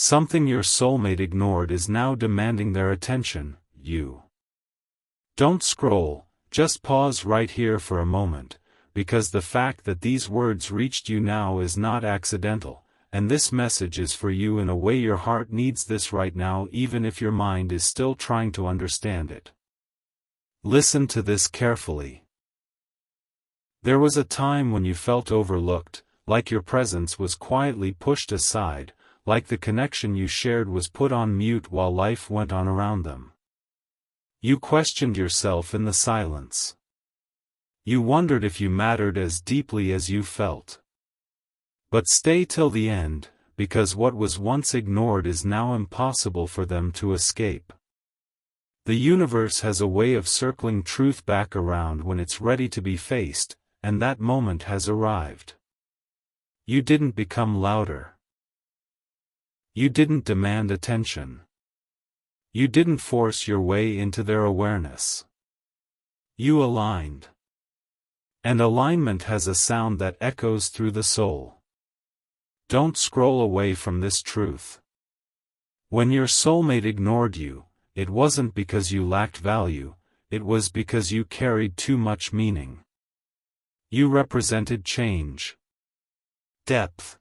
Something your soulmate ignored is now demanding their attention. You don't scroll, just pause right here for a moment, because the fact that these words reached you now is not accidental, and this message is for you in a way your heart needs this right now, even if your mind is still trying to understand it. Listen to this carefully. There was a time when you felt overlooked, like your presence was quietly pushed aside, like the connection you shared was put on mute while life went on around them. You questioned yourself in the silence. You wondered if you mattered as deeply as you felt. But stay till the end, because what was once ignored is now impossible for them to escape. The universe has a way of circling truth back around when it's ready to be faced, and that moment has arrived. You didn't become louder. You didn't demand attention. You didn't force your way into their awareness. You aligned. And alignment has a sound that echoes through the soul. Don't scroll away from this truth. When your soulmate ignored you, it wasn't because you lacked value, it was because you carried too much meaning. You represented change, depth,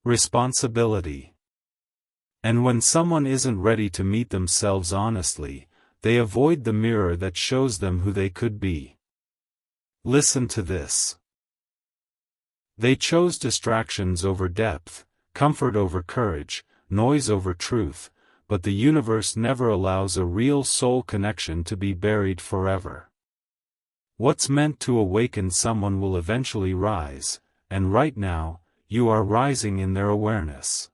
responsibility. And when someone isn't ready to meet themselves honestly, they avoid the mirror that shows them who they could be. Listen to this. They chose distractions over depth, comfort over courage, noise over truth, but the universe never allows a real soul connection to be buried forever. What's meant to awaken someone will eventually rise, and right now, you are rising in their awareness.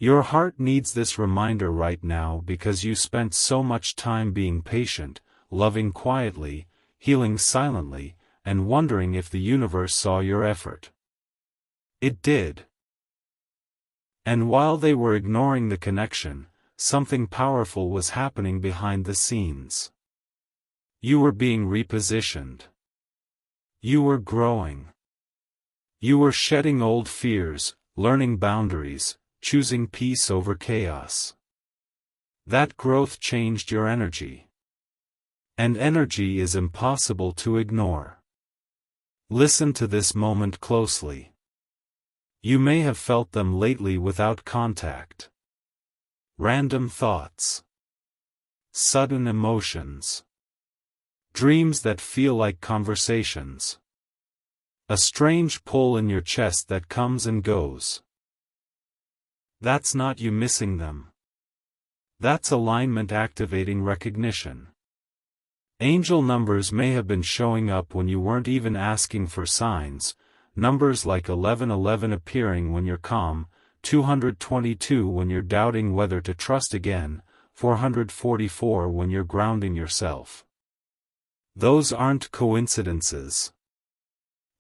Your heart needs this reminder right now because you spent so much time being patient, loving quietly, healing silently, and wondering if the universe saw your effort. It did. And while they were ignoring the connection, something powerful was happening behind the scenes. You were being repositioned. You were growing. You were shedding old fears, learning boundaries, choosing peace over chaos. That growth changed your energy. And energy is impossible to ignore. Listen to this moment closely. You may have felt them lately without contact. Random thoughts. Sudden emotions. Dreams that feel like conversations. A strange pull in your chest that comes and goes. That's not you missing them. That's alignment activating recognition. Angel numbers may have been showing up when you weren't even asking for signs, numbers like 1111 appearing when you're calm, 222 when you're doubting whether to trust again, 444 when you're grounding yourself. Those aren't coincidences.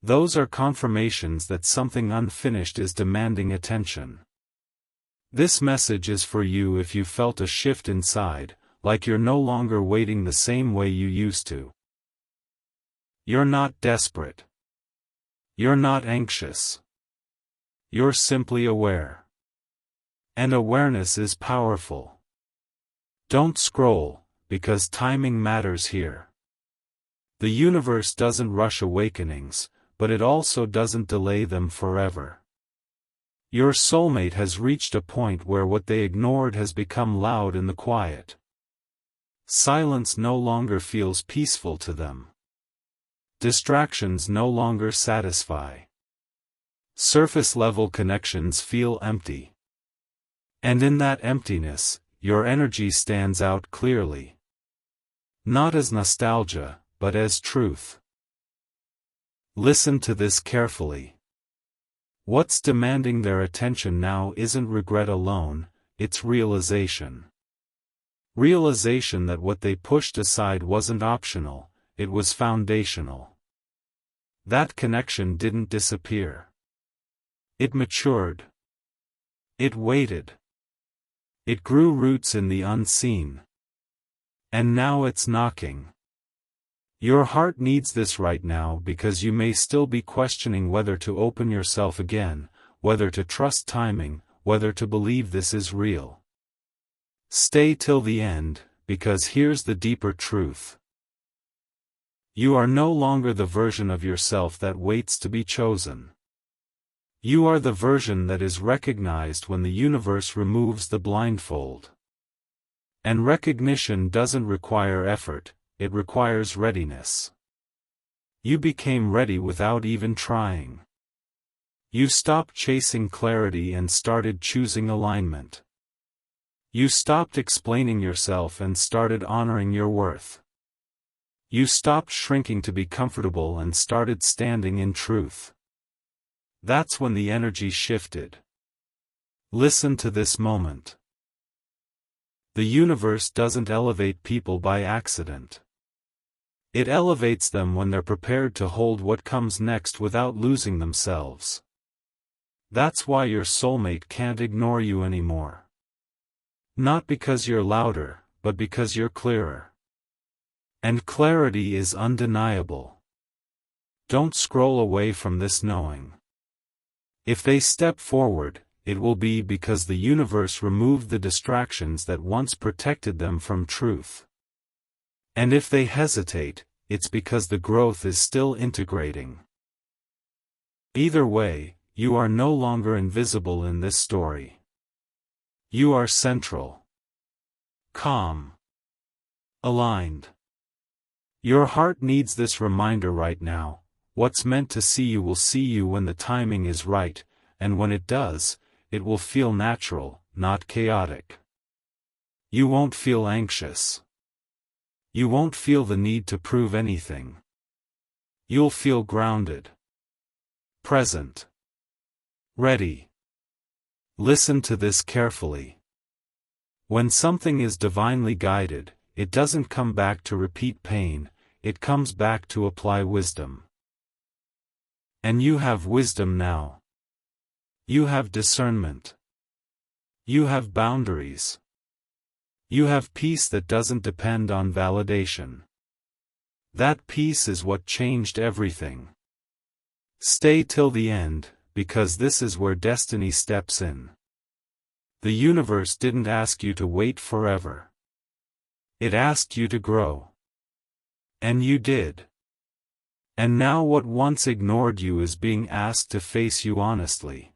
Those are confirmations that something unfinished is demanding attention. This message is for you if you felt a shift inside, like you're no longer waiting the same way you used to. You're not desperate. You're not anxious. You're simply aware. And awareness is powerful. Don't scroll, because timing matters here. The universe doesn't rush awakenings, but it also doesn't delay them forever. Your soulmate has reached a point where what they ignored has become loud in the quiet. Silence no longer feels peaceful to them. Distractions no longer satisfy. Surface-level connections feel empty. And in that emptiness, your energy stands out clearly. Not as nostalgia, but as truth. Listen to this carefully. What's demanding their attention now isn't regret alone, it's realization. Realization that what they pushed aside wasn't optional, it was foundational. That connection didn't disappear. It matured. It waited. It grew roots in the unseen. And now it's knocking. Your heart needs this right now because you may still be questioning whether to open yourself again, whether to trust timing, whether to believe this is real. Stay till the end, because here's the deeper truth. You are no longer the version of yourself that waits to be chosen. You are the version that is recognized when the universe removes the blindfold. And recognition doesn't require effort, it requires readiness. You became ready without even trying. You stopped chasing clarity and started choosing alignment. You stopped explaining yourself and started honoring your worth. You stopped shrinking to be comfortable and started standing in truth. That's when the energy shifted. Listen to this moment. The universe doesn't elevate people by accident. It elevates them when they're prepared to hold what comes next without losing themselves. That's why your soulmate can't ignore you anymore. Not because you're louder, but because you're clearer. And clarity is undeniable. Don't scroll away from this knowing. If they step forward, it will be because the universe removed the distractions that once protected them from truth. And if they hesitate, it's because the growth is still integrating. Either way, you are no longer invisible in this story. You are central. Calm. Aligned. Your heart needs this reminder right now. What's meant to see you will see you when the timing is right, and when it does, it will feel natural, not chaotic. You won't feel anxious. You won't feel the need to prove anything. You'll feel grounded. Present. Ready. Listen to this carefully. When something is divinely guided, it doesn't come back to repeat pain, it comes back to apply wisdom. And you have wisdom now. You have discernment. You have boundaries. You have peace that doesn't depend on validation. That peace is what changed everything. Stay till the end, because this is where destiny steps in. The universe didn't ask you to wait forever. It asked you to grow. And you did. And now what once ignored you is being asked to face you honestly.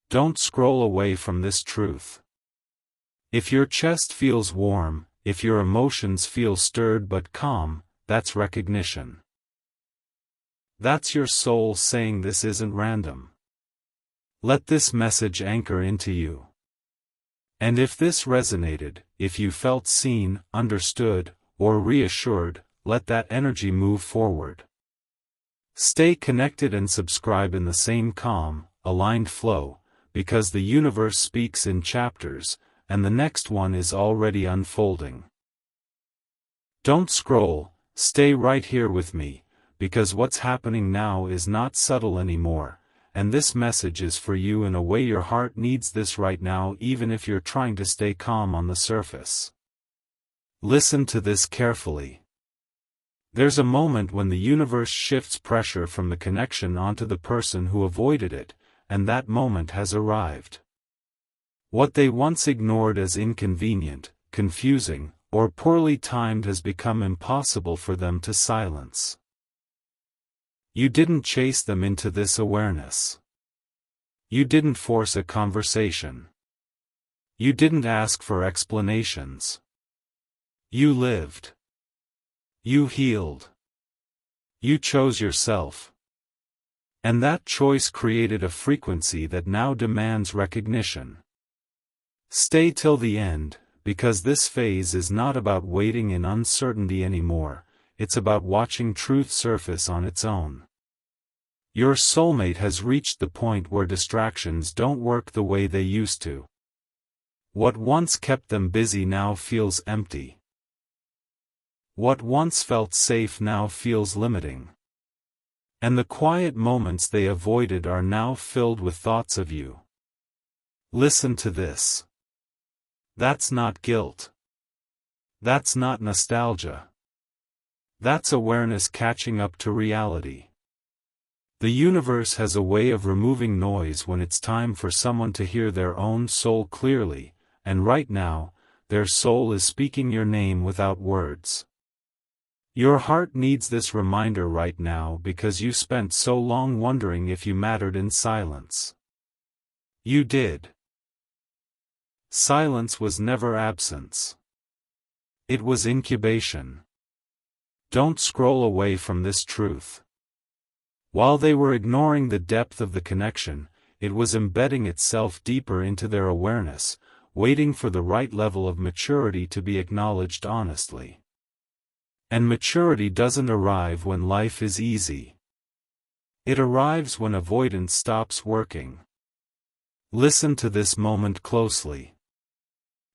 Don't scroll away from this truth. If your chest feels warm, if your emotions feel stirred but calm, that's recognition. That's your soul saying this isn't random. Let this message anchor into you. And if this resonated, if you felt seen, understood, or reassured, let that energy move forward. Stay connected and subscribe in the same calm, aligned flow, because the universe speaks in chapters, and the next one is already unfolding. Don't scroll, stay right here with me, because what's happening now is not subtle anymore, and this message is for you in a way your heart needs this right now, even if you're trying to stay calm on the surface. Listen to this carefully. There's a moment when the universe shifts pressure from the connection onto the person who avoided it, and that moment has arrived. What they once ignored as inconvenient, confusing, or poorly timed has become impossible for them to silence. You didn't chase them into this awareness. You didn't force a conversation. You didn't ask for explanations. You lived. You healed. You chose yourself. And that choice created a frequency that now demands recognition. Stay till the end, because this phase is not about waiting in uncertainty anymore, it's about watching truth surface on its own. Your soulmate has reached the point where distractions don't work the way they used to. What once kept them busy now feels empty. What once felt safe now feels limiting. And the quiet moments they avoided are now filled with thoughts of you. Listen to this. That's not guilt. That's not nostalgia. That's awareness catching up to reality. The universe has a way of removing noise when it's time for someone to hear their own soul clearly, and right now, their soul is speaking your name without words. Your heart needs this reminder right now because you spent so long wondering if you mattered in silence. You did. Silence was never absence. It was incubation. Don't scroll away from this truth. While they were ignoring the depth of the connection, it was embedding itself deeper into their awareness, waiting for the right level of maturity to be acknowledged honestly. And maturity doesn't arrive when life is easy. It arrives when avoidance stops working. Listen to this moment closely.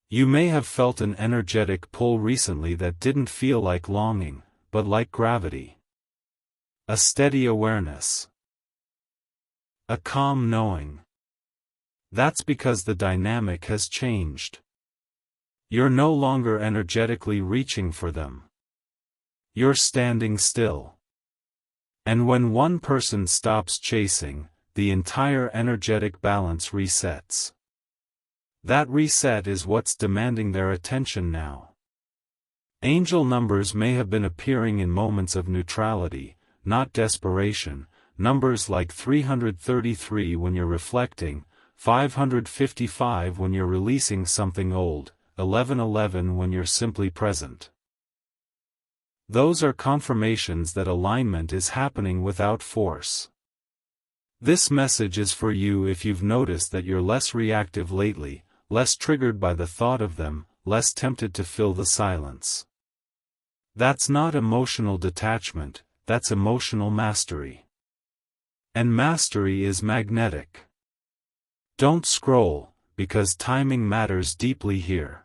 You may have felt an energetic pull recently that didn't feel like longing, but like gravity. A steady awareness. A calm knowing. That's because the dynamic has changed. You're no longer energetically reaching for them. You're standing still. And when one person stops chasing, the entire energetic balance resets. That reset is what's demanding their attention now. Angel numbers may have been appearing in moments of neutrality, not desperation, numbers like 333 when you're reflecting, 555 when you're releasing something old, 1111 when you're simply present. Those are confirmations that alignment is happening without force. This message is for you if you've noticed that you're less reactive lately, less triggered by the thought of them, less tempted to fill the silence. That's not emotional detachment, that's emotional mastery. And mastery is magnetic. Don't scroll, because timing matters deeply here.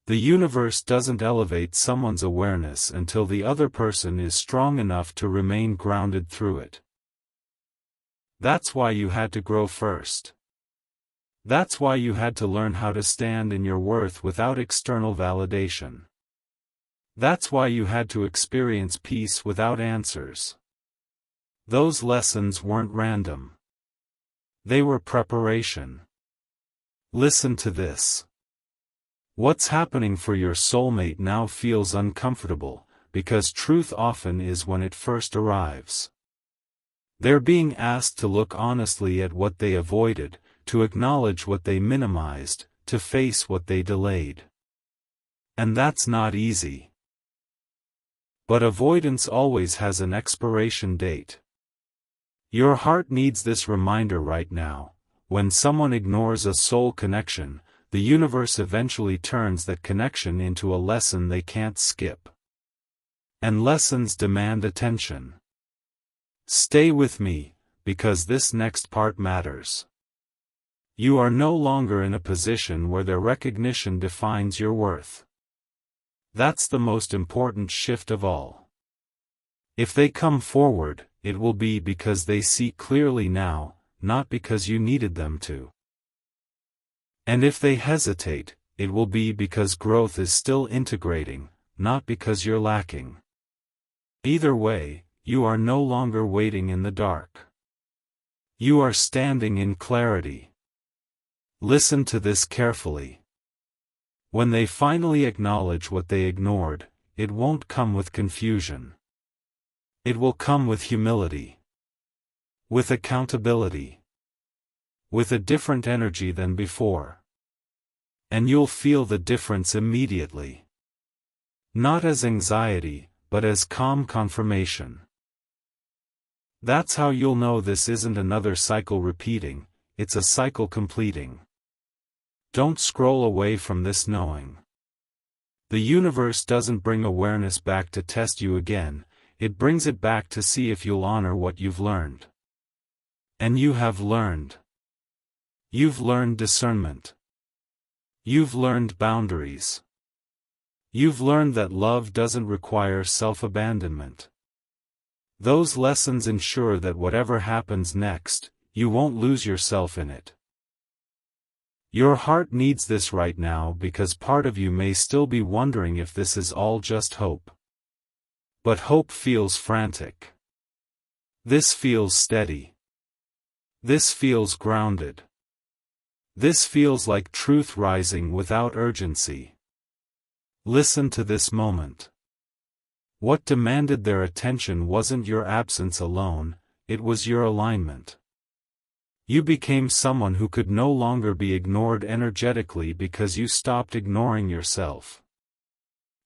The universe doesn't elevate someone's awareness until the other person is strong enough to remain grounded through it. That's why you had to grow first. That's why you had to learn how to stand in your worth without external validation. That's why you had to experience peace without answers. Those lessons weren't random. They were preparation. Listen to this. What's happening for your soulmate now feels uncomfortable, because truth often is when it first arrives. They're being asked to look honestly at what they avoided, to acknowledge what they minimized, to face what they delayed. And that's not easy. But avoidance always has an expiration date. Your heart needs this reminder right now. When someone ignores a soul connection, the universe eventually turns that connection into a lesson they can't skip. And lessons demand attention. Stay with me, because this next part matters. You are no longer in a position where their recognition defines your worth. That's the most important shift of all. If they come forward, it will be because they see clearly now, not because you needed them to. And if they hesitate, it will be because growth is still integrating, not because you're lacking. Either way, you are no longer waiting in the dark. You are standing in clarity. Listen to this carefully. When they finally acknowledge what they ignored, it won't come with confusion. It will come with humility. With accountability. With a different energy than before. And you'll feel the difference immediately. Not as anxiety, but as calm confirmation. That's how you'll know this isn't another cycle repeating, it's a cycle completing. Don't scroll away from this knowing. The universe doesn't bring awareness back to test you again, it brings it back to see if you'll honor what you've learned. And you have learned. You've learned discernment. You've learned boundaries. You've learned that love doesn't require self-abandonment. Those lessons ensure that whatever happens next, you won't lose yourself in it. Your heart needs this right now because part of you may still be wondering if this is all just hope. But hope feels frantic. This feels steady. This feels grounded. This feels like truth rising without urgency. Listen to this moment. What demanded their attention wasn't your absence alone, it was your alignment. You became someone who could no longer be ignored energetically because you stopped ignoring yourself.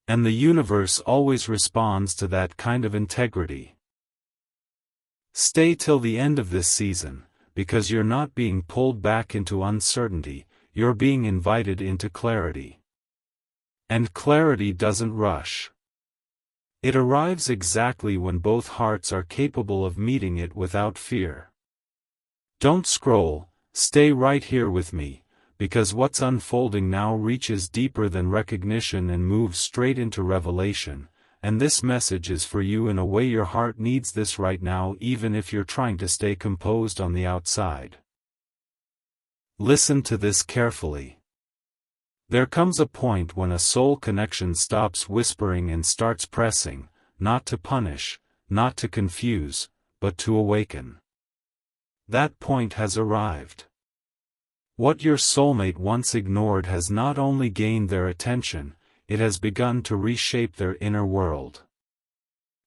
And the universe always responds to that kind of integrity. Stay till the end of this season, because you're not being pulled back into uncertainty, you're being invited into clarity. And clarity doesn't rush. It arrives exactly when both hearts are capable of meeting it without fear. Don't scroll, stay right here with me, because what's unfolding now reaches deeper than recognition and moves straight into revelation, and this message is for you in a way your heart needs this right now, even if you're trying to stay composed on the outside. Listen to this carefully. There comes a point when a soul connection stops whispering and starts pressing, not to punish, not to confuse, but to awaken. That point has arrived. What your soulmate once ignored has not only gained their attention, it has begun to reshape their inner world.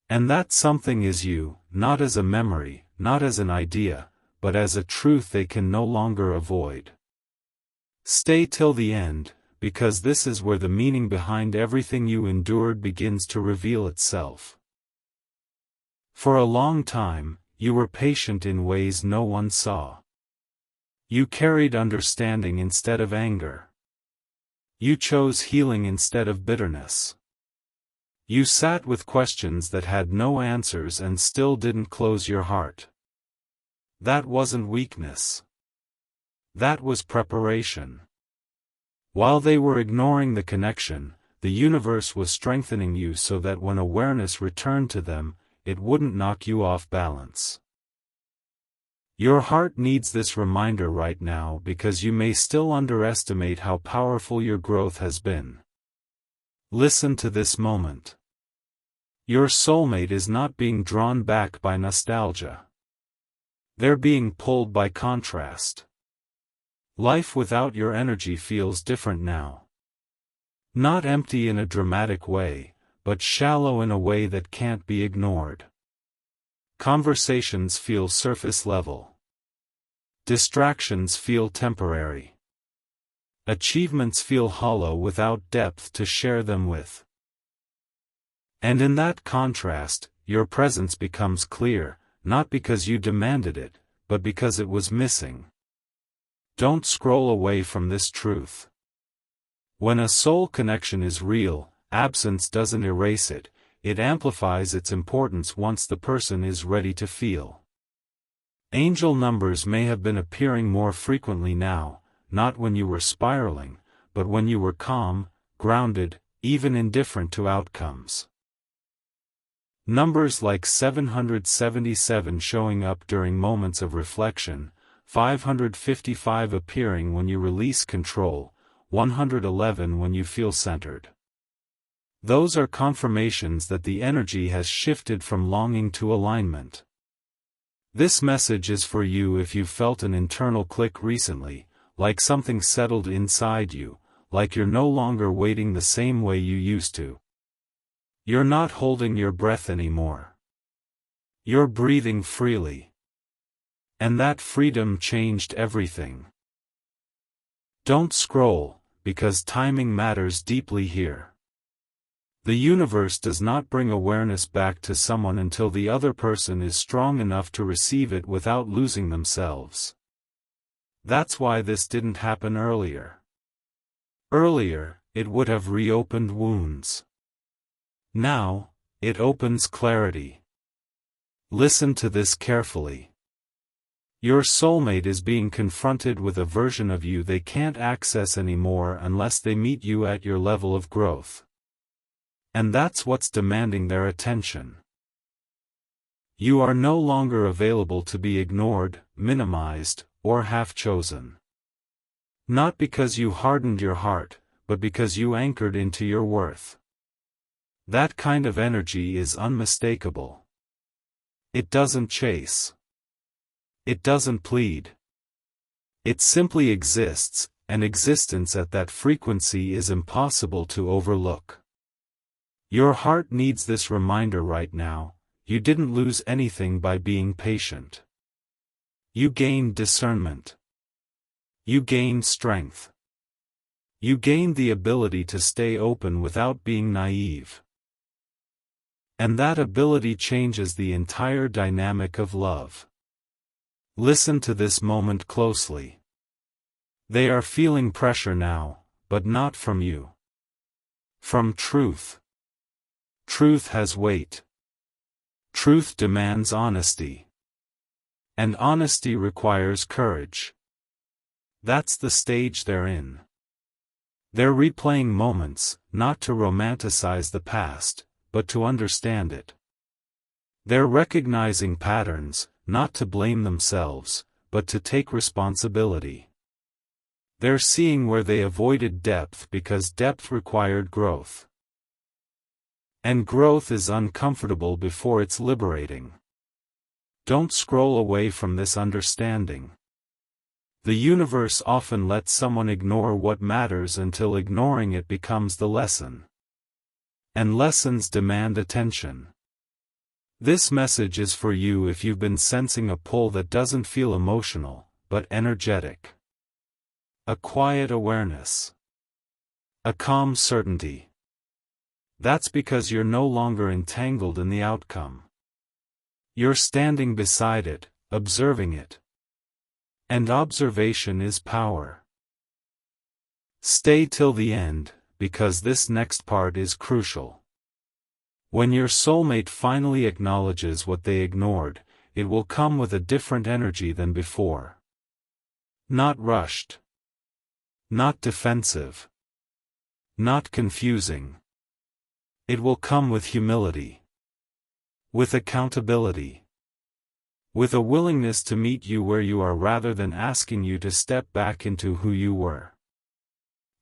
And that something is you, not as a memory, not as an idea, but as a truth they can no longer avoid. Stay till the end, because this is where the meaning behind everything you endured begins to reveal itself. For a long time, you were patient in ways no one saw. You carried understanding instead of anger. You chose healing instead of bitterness. You sat with questions that had no answers and still didn't close your heart. That wasn't weakness. That was preparation. While they were ignoring the connection, the universe was strengthening you so that when awareness returned to them, it wouldn't knock you off balance. Your heart needs this reminder right now because you may still underestimate how powerful your growth has been. Listen to this moment. Your soulmate is not being drawn back by nostalgia. They're being pulled by contrast. Life without your energy feels different now. Not empty in a dramatic way, but shallow in a way that can't be ignored. Conversations feel surface level. Distractions feel temporary. Achievements feel hollow without depth to share them with. And in that contrast, your presence becomes clear, not because you demanded it, but because it was missing. Don't scroll away from this truth. When a soul connection is real, absence doesn't erase it, it amplifies its importance once the person is ready to feel. Angel numbers may have been appearing more frequently now, not when you were spiraling, but when you were calm, grounded, even indifferent to outcomes. Numbers like 777 showing up during moments of reflection, 555 appearing when you release control, 111 when you feel centered. Those are confirmations that the energy has shifted from longing to alignment. This message is for you if you felt an internal click recently, like something settled inside you, like you're no longer waiting the same way you used to. You're not holding your breath anymore. You're breathing freely. And that freedom changed everything. Don't scroll, because timing matters deeply here. The universe does not bring awareness back to someone until the other person is strong enough to receive it without losing themselves. That's why this didn't happen earlier. Earlier, it would have reopened wounds. Now, it opens clarity. Listen to this carefully. Your soulmate is being confronted with a version of you they can't access anymore unless they meet you at your level of growth. And that's what's demanding their attention. You are no longer available to be ignored, minimized, or half-chosen. Not because you hardened your heart, but because you anchored into your worth. That kind of energy is unmistakable. It doesn't chase. It doesn't plead. It simply exists, and existence at that frequency is impossible to overlook. Your heart needs this reminder right now: you didn't lose anything by being patient. You gained discernment. You gained strength. You gained the ability to stay open without being naive. And that ability changes the entire dynamic of love. Listen to this moment closely. They are feeling pressure now, but not from you. From truth. Truth has weight. Truth demands honesty. And honesty requires courage. That's the stage they're in. They're replaying moments, not to romanticize the past, but to understand it. They're recognizing patterns, not to blame themselves, but to take responsibility. They're seeing where they avoided depth because depth required growth. And growth is uncomfortable before it's liberating. Don't scroll away from this understanding. The universe often lets someone ignore what matters until ignoring it becomes the lesson. And lessons demand attention. This message is for you if you've been sensing a pull that doesn't feel emotional, but energetic. A quiet awareness. A calm certainty. That's because you're no longer entangled in the outcome. You're standing beside it, observing it. And observation is power. Stay till the end, because this next part is crucial. When your soulmate finally acknowledges what they ignored, it will come with a different energy than before. Not rushed. Not defensive. Not confusing. It will come with humility. With accountability. With a willingness to meet you where you are rather than asking you to step back into who you were.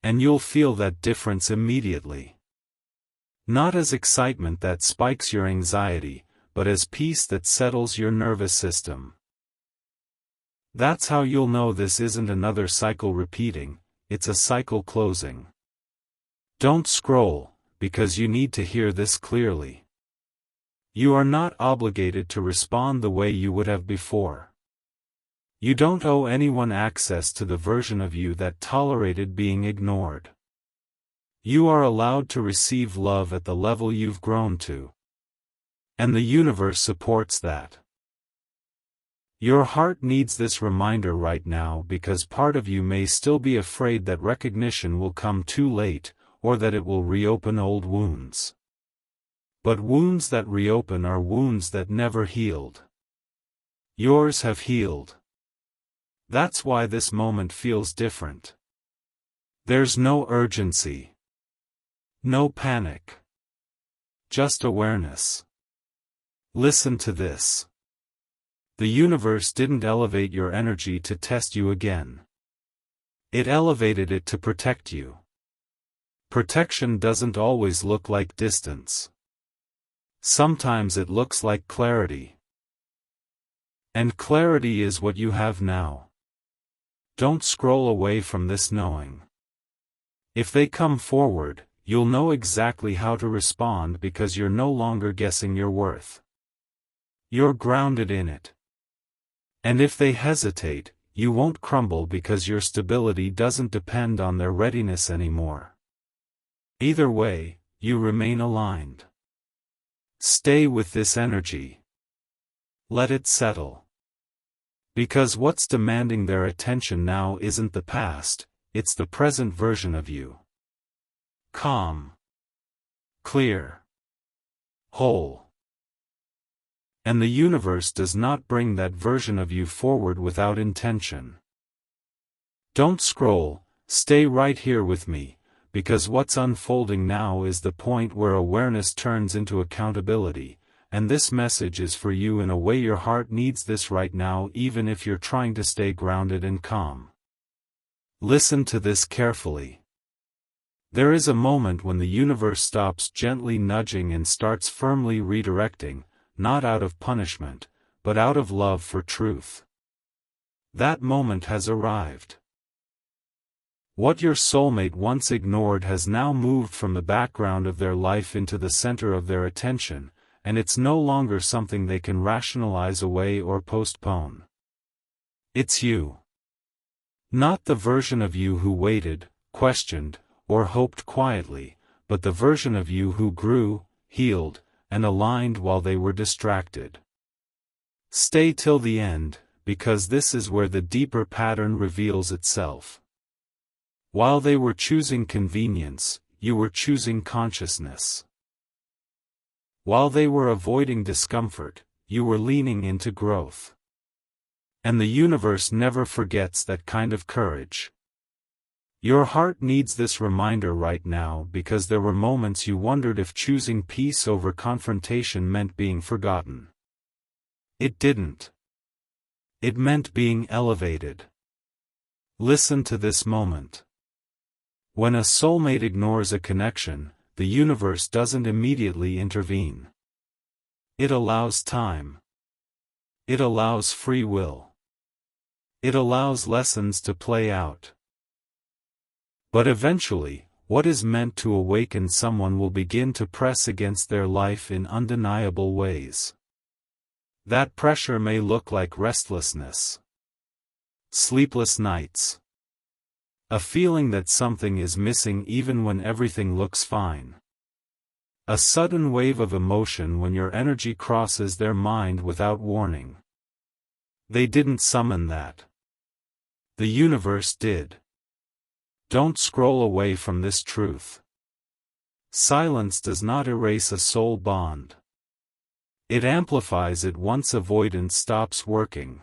And you'll feel that difference immediately. Not as excitement that spikes your anxiety, but as peace that settles your nervous system. That's how you'll know this isn't another cycle repeating, it's a cycle closing. Don't scroll, because you need to hear this clearly. You are not obligated to respond the way you would have before. You don't owe anyone access to the version of you that tolerated being ignored. You are allowed to receive love at the level you've grown to. And the universe supports that. Your heart needs this reminder right now because part of you may still be afraid that recognition will come too late, or that it will reopen old wounds. But wounds that reopen are wounds that never healed. Yours have healed. That's why this moment feels different. There's no urgency. No panic. Just awareness. Listen to this. The universe didn't elevate your energy to test you again. It elevated it to protect you. Protection doesn't always look like distance. Sometimes it looks like clarity. And clarity is what you have now. Don't scroll away from this knowing. If they come forward, you'll know exactly how to respond because you're no longer guessing your worth. You're grounded in it. And if they hesitate, you won't crumble because your stability doesn't depend on their readiness anymore. Either way, you remain aligned. Stay with this energy. Let it settle. Because what's demanding their attention now isn't the past, it's the present version of you. Calm. Clear. Whole. And the universe does not bring that version of you forward without intention. Don't scroll, stay right here with me. Because what's unfolding now is the point where awareness turns into accountability, and this message is for you in a way your heart needs this right now even if you're trying to stay grounded and calm. Listen to this carefully. There is a moment when the universe stops gently nudging and starts firmly redirecting, not out of punishment, but out of love for truth. That moment has arrived. What your soulmate once ignored has now moved from the background of their life into the center of their attention, and it's no longer something they can rationalize away or postpone. It's you. Not the version of you who waited, questioned, or hoped quietly, but the version of you who grew, healed, and aligned while they were distracted. Stay till the end, because this is where the deeper pattern reveals itself. While they were choosing convenience, you were choosing consciousness. While they were avoiding discomfort, you were leaning into growth. And the universe never forgets that kind of courage. Your heart needs this reminder right now because there were moments you wondered if choosing peace over confrontation meant being forgotten. It didn't. It meant being elevated. Listen to this moment. When a soulmate ignores a connection, the universe doesn't immediately intervene. It allows time. It allows free will. It allows lessons to play out. But eventually, what is meant to awaken someone will begin to press against their life in undeniable ways. That pressure may look like restlessness, sleepless nights, a feeling that something is missing even when everything looks fine. A sudden wave of emotion when your energy crosses their mind without warning. They didn't summon that. The universe did. Don't scroll away from this truth. Silence does not erase a soul bond. It amplifies it once avoidance stops working.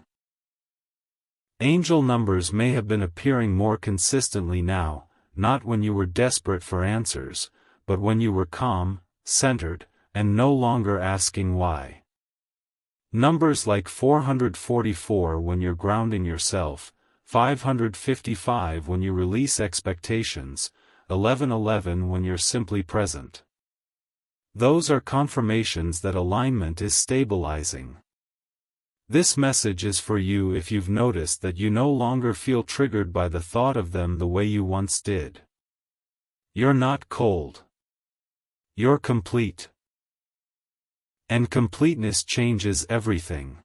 Angel numbers may have been appearing more consistently now, not when you were desperate for answers, but when you were calm, centered, and no longer asking why. Numbers like 444 when you're grounding yourself, 555 when you release expectations, 1111 when you're simply present. Those are confirmations that alignment is stabilizing. This message is for you if you've noticed that you no longer feel triggered by the thought of them the way you once did. You're not cold. You're complete. And completeness changes everything.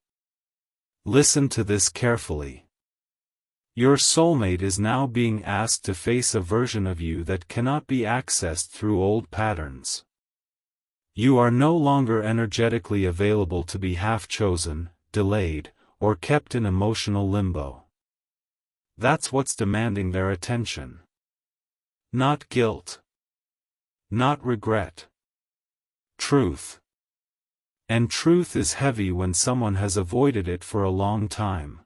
Listen to this carefully. Your soulmate is now being asked to face a version of you that cannot be accessed through old patterns. You are no longer energetically available to be half-chosen, delayed, or kept in emotional limbo. That's what's demanding their attention. Not guilt. Not regret. Truth. And truth is heavy when someone has avoided it for a long time.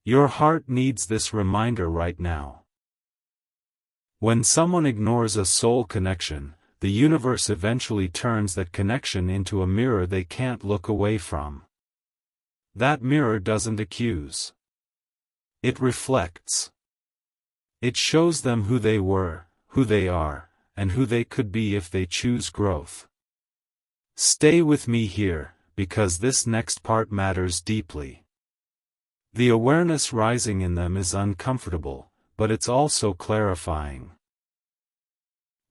Your heart needs this reminder right now. When someone ignores a soul connection, the universe eventually turns that connection into a mirror they can't look away from. That mirror doesn't accuse. It reflects. It shows them who they were, who they are, and who they could be if they choose growth. Stay with me here, because this next part matters deeply. The awareness rising in them is uncomfortable, but it's also clarifying.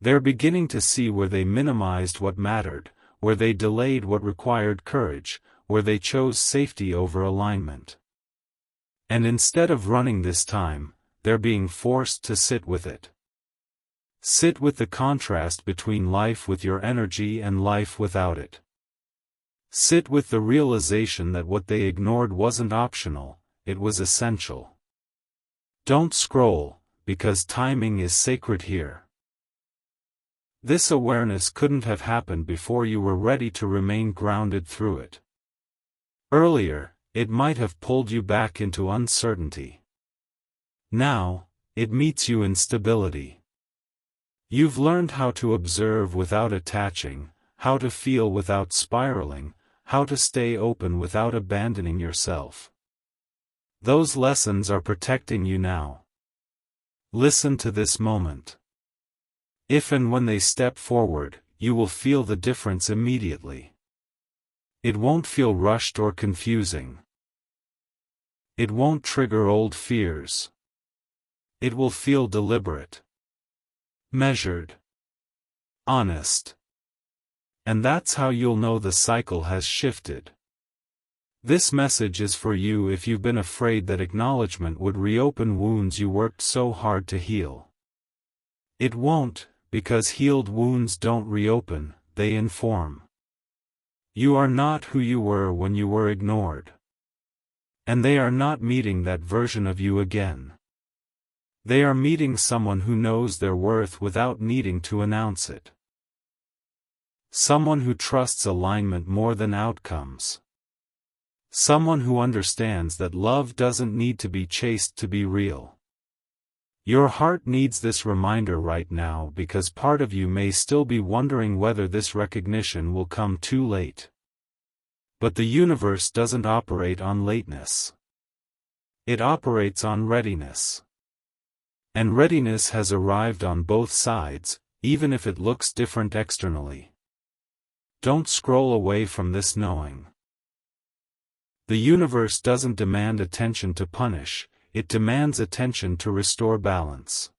They're beginning to see where they minimized what mattered, where they delayed what required courage, where they chose safety over alignment. And instead of running this time, they're being forced to sit with it. Sit with the contrast between life with your energy and life without it. Sit with the realization that what they ignored wasn't optional, it was essential. Don't scroll, because timing is sacred here. This awareness couldn't have happened before you were ready to remain grounded through it. Earlier, it might have pulled you back into uncertainty. Now, it meets you in stability. You've learned how to observe without attaching, how to feel without spiraling, how to stay open without abandoning yourself. Those lessons are protecting you now. Listen to this moment. If and when they step forward, you will feel the difference immediately. It won't feel rushed or confusing. It won't trigger old fears. It will feel deliberate, measured, honest. And that's how you'll know the cycle has shifted. This message is for you if you've been afraid that acknowledgement would reopen wounds you worked so hard to heal. It won't, because healed wounds don't reopen, they inform. You are not who you were when you were ignored. And they are not meeting that version of you again. They are meeting someone who knows their worth without needing to announce it. Someone who trusts alignment more than outcomes. Someone who understands that love doesn't need to be chased to be real. Your heart needs this reminder right now because part of you may still be wondering whether this recognition will come too late. But the universe doesn't operate on lateness. It operates on readiness. And readiness has arrived on both sides, even if it looks different externally. Don't scroll away from this knowing. The universe doesn't demand attention to punish, it demands attention to restore balance.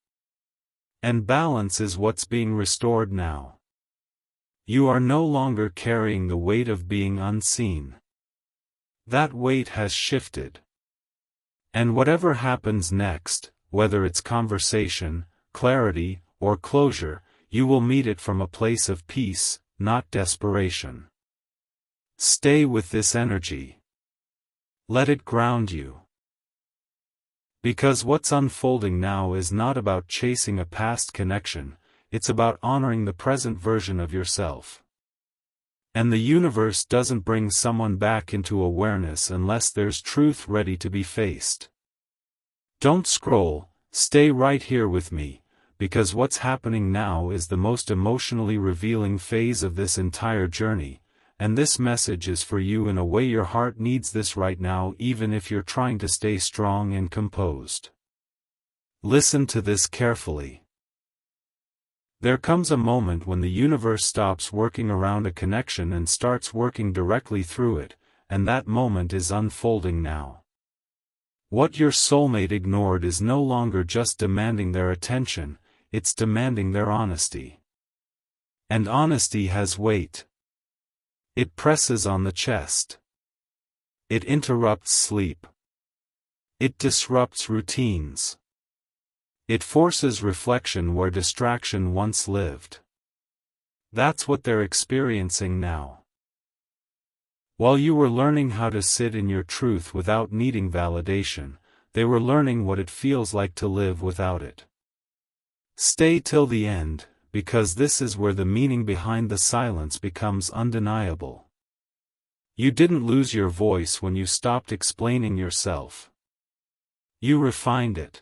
And balance is what's being restored now. You are no longer carrying the weight of being unseen. That weight has shifted. And whatever happens next, whether it's conversation, clarity, or closure, you will meet it from a place of peace, not desperation. Stay with this energy. Let it ground you. Because what's unfolding now is not about chasing a past connection, it's about honoring the present version of yourself. And the universe doesn't bring someone back into awareness unless there's truth ready to be faced. Don't scroll, stay right here with me, because what's happening now is the most emotionally revealing phase of this entire journey, and this message is for you in a way your heart needs this right now even if you're trying to stay strong and composed. Listen to this carefully. There comes a moment when the universe stops working around a connection and starts working directly through it, and that moment is unfolding now. What your soulmate ignored is no longer just demanding their attention, it's demanding their honesty. And honesty has weight. It presses on the chest. It interrupts sleep. It disrupts routines. It forces reflection where distraction once lived. That's what they're experiencing now. While you were learning how to sit in your truth without needing validation, they were learning what it feels like to live without it. Stay till the end, because this is where the meaning behind the silence becomes undeniable. You didn't lose your voice when you stopped explaining yourself. You refined it.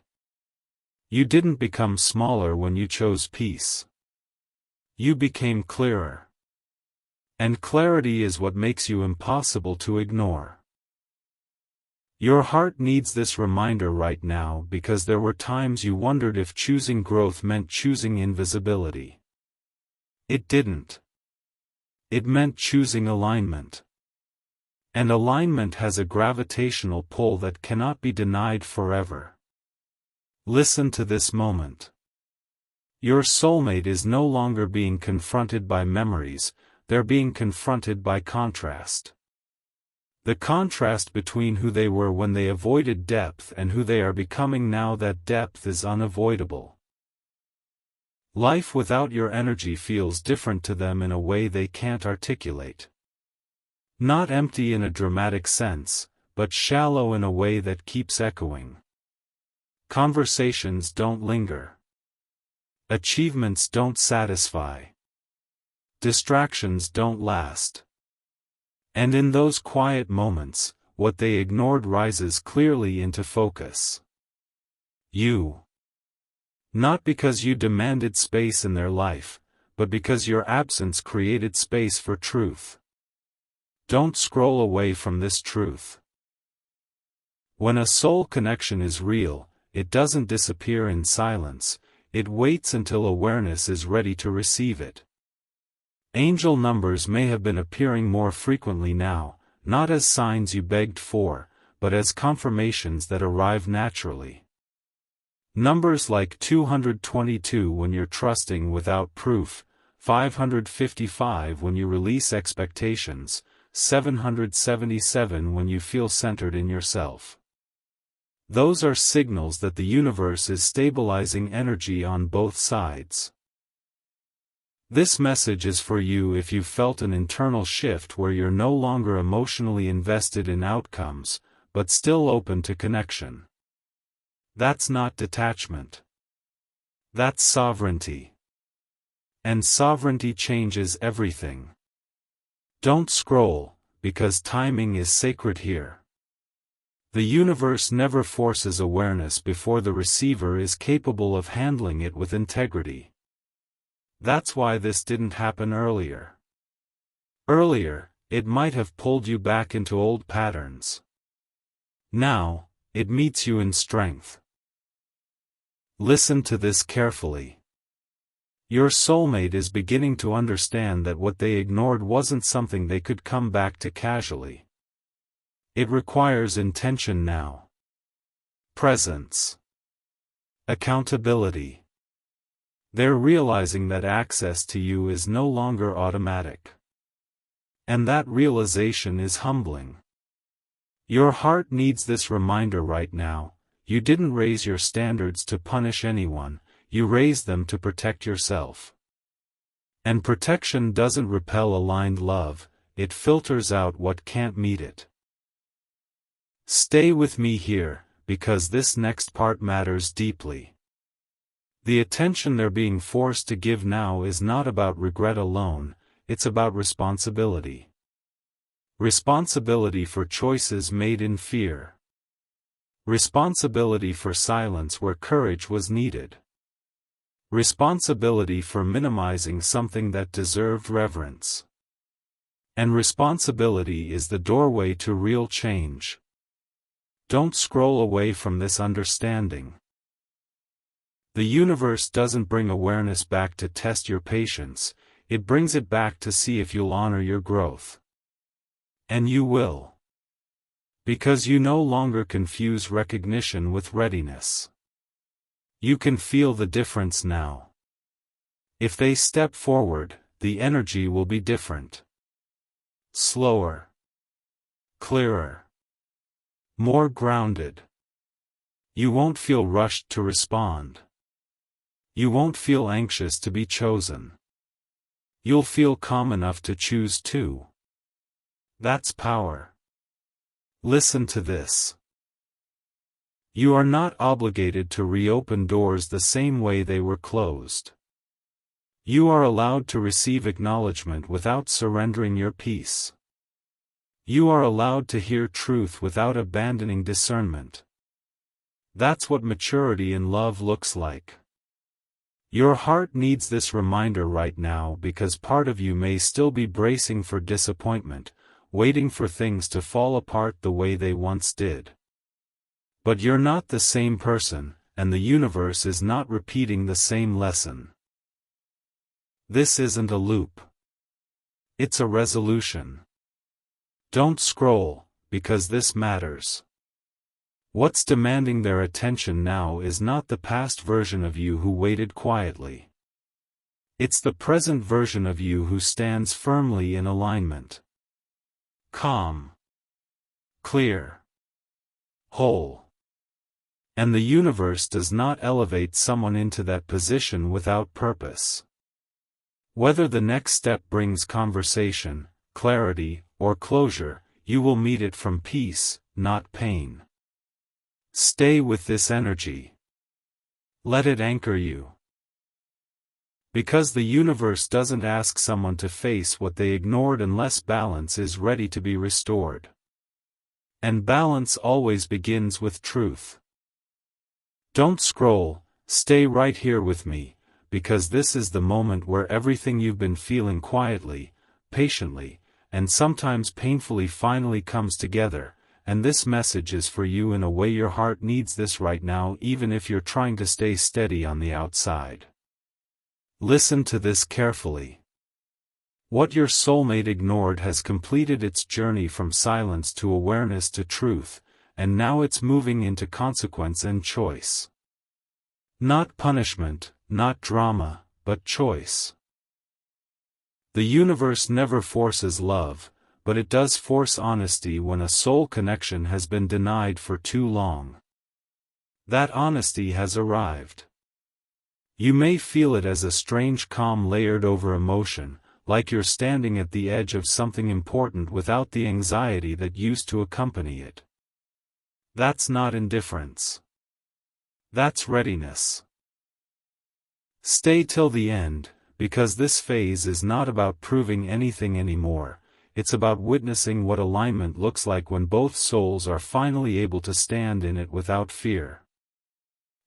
You didn't become smaller when you chose peace. You became clearer. And clarity is what makes you impossible to ignore. Your heart needs this reminder right now because there were times you wondered if choosing growth meant choosing invisibility. It didn't. It meant choosing alignment. And alignment has a gravitational pull that cannot be denied forever. Listen to this moment. Your soulmate is no longer being confronted by memories, they're being confronted by contrast. The contrast between who they were when they avoided depth and who they are becoming now that depth is unavoidable. Life without your energy feels different to them in a way they can't articulate. Not empty in a dramatic sense, but shallow in a way that keeps echoing. Conversations don't linger. Achievements don't satisfy. Distractions don't last. And in those quiet moments, what they ignored rises clearly into focus. You. Not because you demanded space in their life, but because your absence created space for truth. Don't scroll away from this truth. When a soul connection is real, it doesn't disappear in silence, it waits until awareness is ready to receive it. Angel numbers may have been appearing more frequently now, not as signs you begged for, but as confirmations that arrive naturally. Numbers like 222 when you're trusting without proof, 555 when you release expectations, 777 when you feel centered in yourself. Those are signals that the universe is stabilizing energy on both sides. This message is for you if you've felt an internal shift where you're no longer emotionally invested in outcomes, but still open to connection. That's not detachment. That's sovereignty. And sovereignty changes everything. Don't scroll, because timing is sacred here. The universe never forces awareness before the receiver is capable of handling it with integrity. That's why this didn't happen earlier. Earlier, it might have pulled you back into old patterns. Now, it meets you in strength. Listen to this carefully. Your soulmate is beginning to understand that what they ignored wasn't something they could come back to casually. It requires intention now. Presence. Accountability. They're realizing that access to you is no longer automatic. And that realization is humbling. Your heart needs this reminder right now. You didn't raise your standards to punish anyone, you raised them to protect yourself. And protection doesn't repel aligned love, it filters out what can't meet it. Stay with me here, because this next part matters deeply. The attention they're being forced to give now is not about regret alone, it's about responsibility. Responsibility for choices made in fear. Responsibility for silence where courage was needed. Responsibility for minimizing something that deserved reverence. And responsibility is the doorway to real change. Don't scroll away from this understanding. The universe doesn't bring awareness back to test your patience, it brings it back to see if you'll honor your growth. And you will. Because you no longer confuse recognition with readiness. You can feel the difference now. If they step forward, the energy will be different. Slower. Clearer. More grounded. You won't feel rushed to respond. You won't feel anxious to be chosen. You'll feel calm enough to choose too. That's power. Listen to this. You are not obligated to reopen doors the same way they were closed. You are allowed to receive acknowledgement without surrendering your peace. You are allowed to hear truth without abandoning discernment. That's what maturity in love looks like. Your heart needs this reminder right now because part of you may still be bracing for disappointment, waiting for things to fall apart the way they once did. But you're not the same person, and the universe is not repeating the same lesson. This isn't a loop. It's a resolution. Don't scroll, because this matters. What's demanding their attention now is not the past version of you who waited quietly. It's the present version of you who stands firmly in alignment. Calm. Clear. Whole. And the universe does not elevate someone into that position without purpose. Whether the next step brings conversation, clarity, or closure, you will meet it from peace, not pain. Stay with this energy. Let it anchor you. Because the universe doesn't ask someone to face what they ignored unless balance is ready to be restored. And balance always begins with truth. Don't scroll, stay right here with me, because this is the moment where everything you've been feeling quietly, patiently, and sometimes painfully finally comes together. And this message is for you in a way your heart needs this right now, even if you're trying to stay steady on the outside. Listen to this carefully. What your soulmate ignored has completed its journey from silence to awareness to truth, and now it's moving into consequence and choice. Not punishment, not drama, but choice. The universe never forces love, but it does force honesty when a soul connection has been denied for too long. That honesty has arrived. You may feel it as a strange calm layered over emotion, like you're standing at the edge of something important without the anxiety that used to accompany it. That's not indifference. That's readiness. Stay till the end, because this phase is not about proving anything anymore, it's about witnessing what alignment looks like when both souls are finally able to stand in it without fear.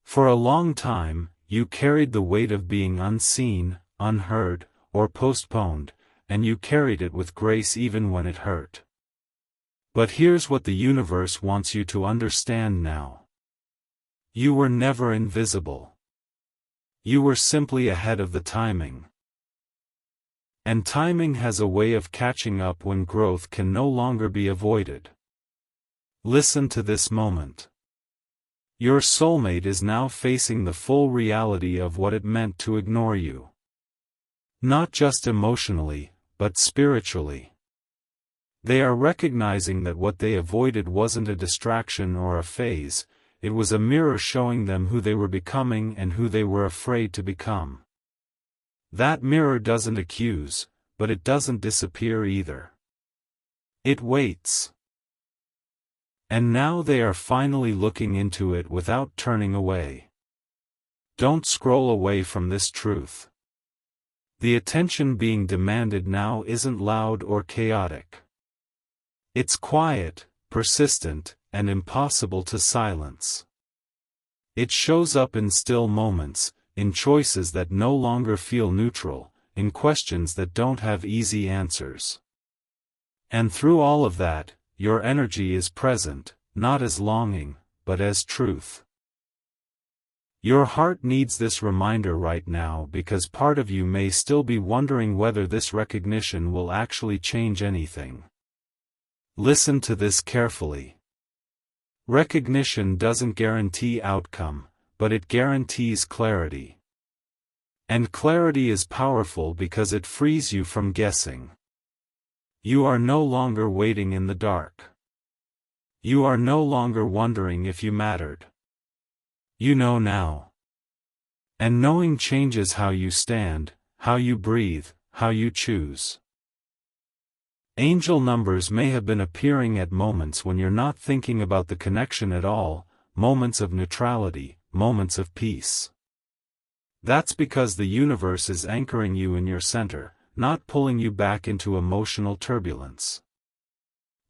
For a long time, you carried the weight of being unseen, unheard, or postponed, and you carried it with grace even when it hurt. But here's what the universe wants you to understand now. You were never invisible. You were simply ahead of the timing. And timing has a way of catching up when growth can no longer be avoided. Listen to this moment. Your soulmate is now facing the full reality of what it meant to ignore you. Not just emotionally, but spiritually. They are recognizing that what they avoided wasn't a distraction or a phase, it was a mirror showing them who they were becoming and who they were afraid to become. That mirror doesn't accuse, but it doesn't disappear either. It waits. And now they are finally looking into it without turning away. Don't scroll away from this truth. The attention being demanded now isn't loud or chaotic. It's quiet, persistent, and impossible to silence. It shows up in still moments, in choices that no longer feel neutral, in questions that don't have easy answers. And through all of that, your energy is present, not as longing, but as truth. Your heart needs this reminder right now because part of you may still be wondering whether this recognition will actually change anything. Listen to this carefully. Recognition doesn't guarantee outcome, but it guarantees clarity. And clarity is powerful because it frees you from guessing. You are no longer waiting in the dark. You are no longer wondering if you mattered. You know now. And knowing changes how you stand, how you breathe, how you choose. Angel numbers may have been appearing at moments when you're not thinking about the connection at all, moments of neutrality, moments of peace. That's because the universe is anchoring you in your center, not pulling you back into emotional turbulence.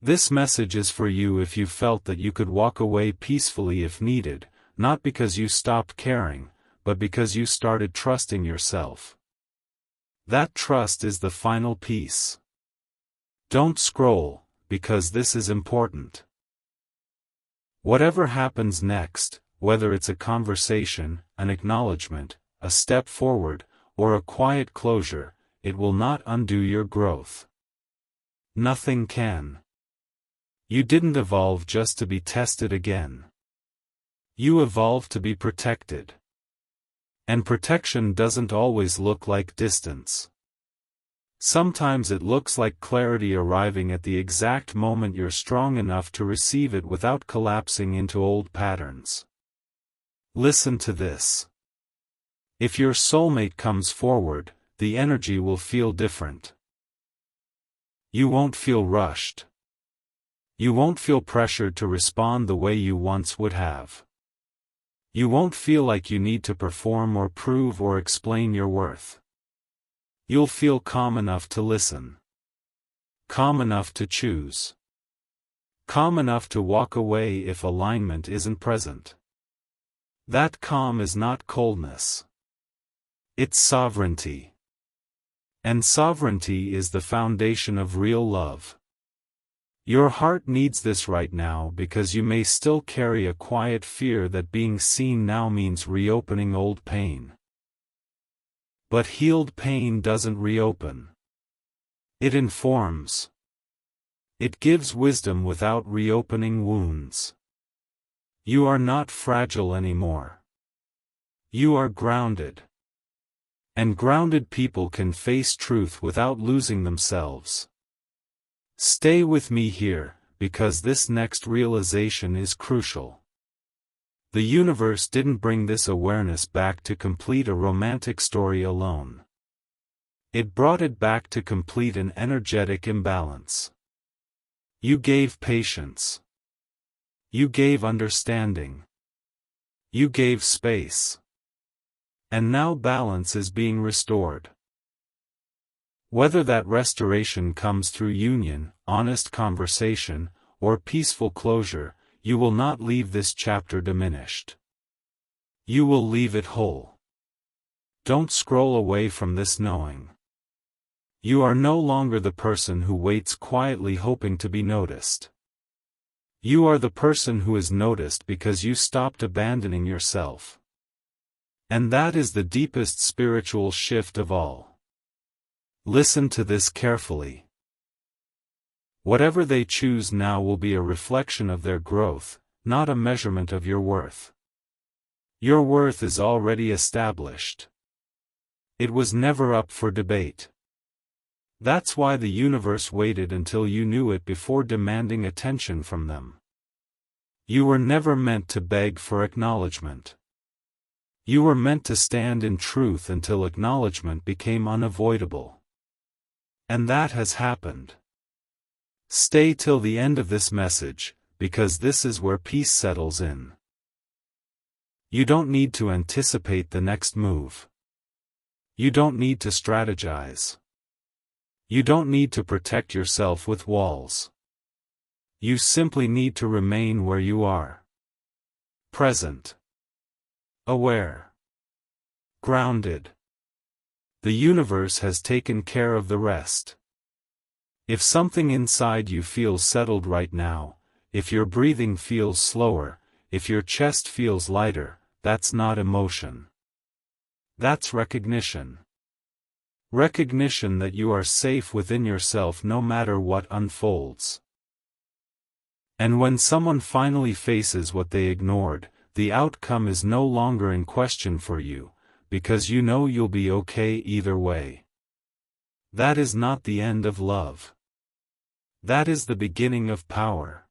This message is for you if you felt that you could walk away peacefully if needed, not because you stopped caring, but because you started trusting yourself. That trust is the final piece. Don't scroll, because this is important. Whatever happens next, whether it's a conversation, an acknowledgement, a step forward, or a quiet closure, it will not undo your growth. Nothing can. You didn't evolve just to be tested again. You evolved to be protected. And protection doesn't always look like distance. Sometimes it looks like clarity arriving at the exact moment you're strong enough to receive it without collapsing into old patterns. Listen to this. If your soulmate comes forward, the energy will feel different. You won't feel rushed. You won't feel pressured to respond the way you once would have. You won't feel like you need to perform or prove or explain your worth. You'll feel calm enough to listen. Calm enough to choose. Calm enough to walk away if alignment isn't present. That calm is not coldness. It's sovereignty. And sovereignty is the foundation of real love. Your heart needs this right now because you may still carry a quiet fear that being seen now means reopening old pain. But healed pain doesn't reopen. It informs. It gives wisdom without reopening wounds. You are not fragile anymore. You are grounded. And grounded people can face truth without losing themselves. Stay with me here, because this next realization is crucial. The universe didn't bring this awareness back to complete a romantic story alone. It brought it back to complete an energetic imbalance. You gave patience. You gave understanding. You gave space. And now balance is being restored. Whether that restoration comes through union, honest conversation, or peaceful closure, you will not leave this chapter diminished. You will leave it whole. Don't scroll away from this knowing. You are no longer the person who waits quietly hoping to be noticed. You are the person who is noticed because you stopped abandoning yourself. And that is the deepest spiritual shift of all. Listen to this carefully. Whatever they choose now will be a reflection of their growth, not a measurement of your worth. Your worth is already established. It was never up for debate. That's why the universe waited until you knew it before demanding attention from them. You were never meant to beg for acknowledgement. You were meant to stand in truth until acknowledgement became unavoidable. And that has happened. Stay till the end of this message, because this is where peace settles in. You don't need to anticipate the next move. You don't need to strategize. You don't need to protect yourself with walls. You simply need to remain where you are. Present. Aware. Grounded. The universe has taken care of the rest. If something inside you feels settled right now, if your breathing feels slower, if your chest feels lighter, that's not emotion. That's recognition. Recognition that you are safe within yourself no matter what unfolds. And when someone finally faces what they ignored, the outcome is no longer in question for you, because you know you'll be okay either way. That is not the end of love. That is the beginning of power.